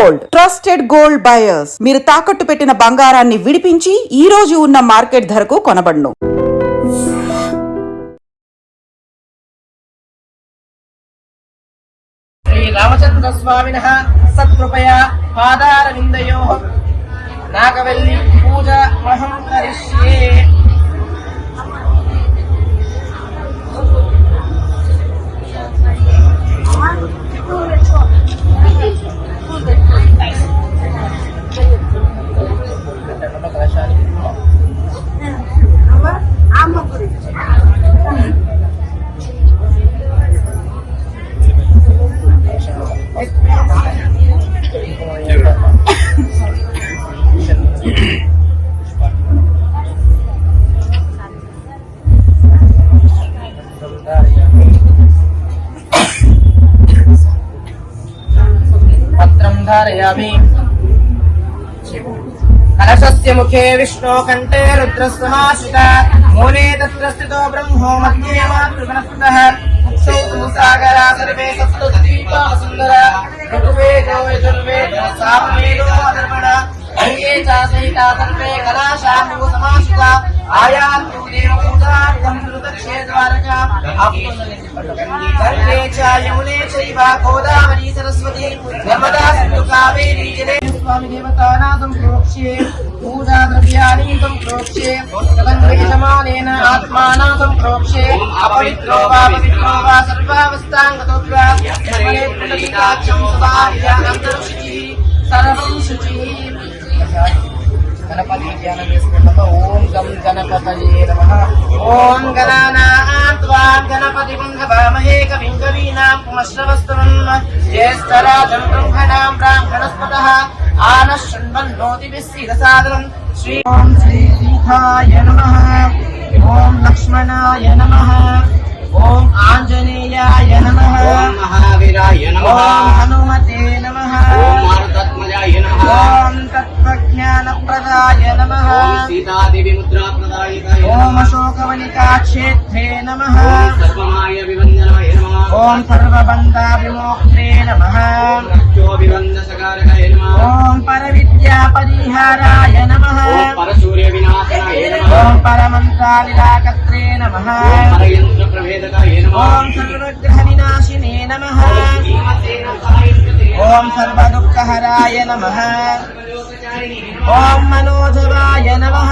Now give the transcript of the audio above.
Gold, trusted gold buyers. మీరు తాకట్టు పెట్టిన బంగారాన్ని విడిపించి ఈ రోజు ఉన్న మార్కెట్ ధరకు కొనబడును. శ్రీ రామచంద్ర స్వామినః సత్కృపయా పాదారవిందయోః నాగవల్లి పూజ మహం కరిష్యే. పత్రం ధారయామి. కలశస్య ముఖే విష్ణో కంఠే రుద్రస్సమాశ్రిత మూలే తత్ర స్థితో బ్రహ్మో మధ్యే మాతృగణస్పృతః ఉక్షౌ సాగరా సర్వే సప్త ద్వీపా సుందర ఋగ్వేదో యజుర్వేద సామవేదో అధర్వణ అంగే చ సహితా సర్వే కళాశాము సమాశ్రిత ఆయాంతు దేవభూతార్థం ధృతక్షేద్వారకా గంగే చ యమునే చైవ గోదావరి సరస్వతి నర్మదా సింధు కావేరీ జలే. స్వామి దేవతానాం ప్రోక్ష్యే పూజా ద్రవ్యాని సంప్రోక్ష్యే తదంగేషమానేన ఆత్మానాం సంప్రోక్ష్యే అపవిత్రో వా పవిత్రో వా సర్వావస్థాంగతోత్వా స్మరేత్రికాక్షం సదావ్యానంతరుషిః సర్వం శుచిః. గణపతి ధ్యానం చేసుకుంటాము. ఓం గం గణపతయే నమః. ఓం గణానాం త్వా గణపతిం హవామహే కవిం కవీనాం పుమశ్రవస్తవం జ్యేష్ఠరాజం బ్రహ్మణాం బ్రాహ్మణస్పతః ఆనః శృణ్వన్నోతిభిः సిరసాదనం. శ్రీ ఓం శ్రీధీర్థాయ నమః. ఓం లక్ష్మణాయ నమః. ఓం ఆంజనేయాయ నమః. ఓం మహావీరాయ నమః. ఓం హనుమతే నమః. ఓం మారుతాత్మజాయ నమః. ఓం తత్వజ్ఞానప్రదాయ నమః. ఓం సీతాదేవి ముద్రాప్రదాయకాయ ఓం నమః. అశోకవనికా క్షేత్రే నమః. ఓం సర్వమాయ వివందనాయ నమః. ఓం సర్వబంధా విమోక్త్రే నమః. రక్షోభివందసకారకాయ నమః. ఓం పరవిద్యా పరిహారాయ నమః. ఓం పరసూర్య వినాశనాయ నమః. ఓం పరమంత్రానిరాకత్రే నమః. ఓం పరయంత్ర ప్రభేదకాయ నమః. ఓం సర్వగ్రహ వినాశినే నమః. శ్రీమతే నమః. ఓం సర్వదుఃఖహరాయ నమః. ఓం మనోజవాయ నమః.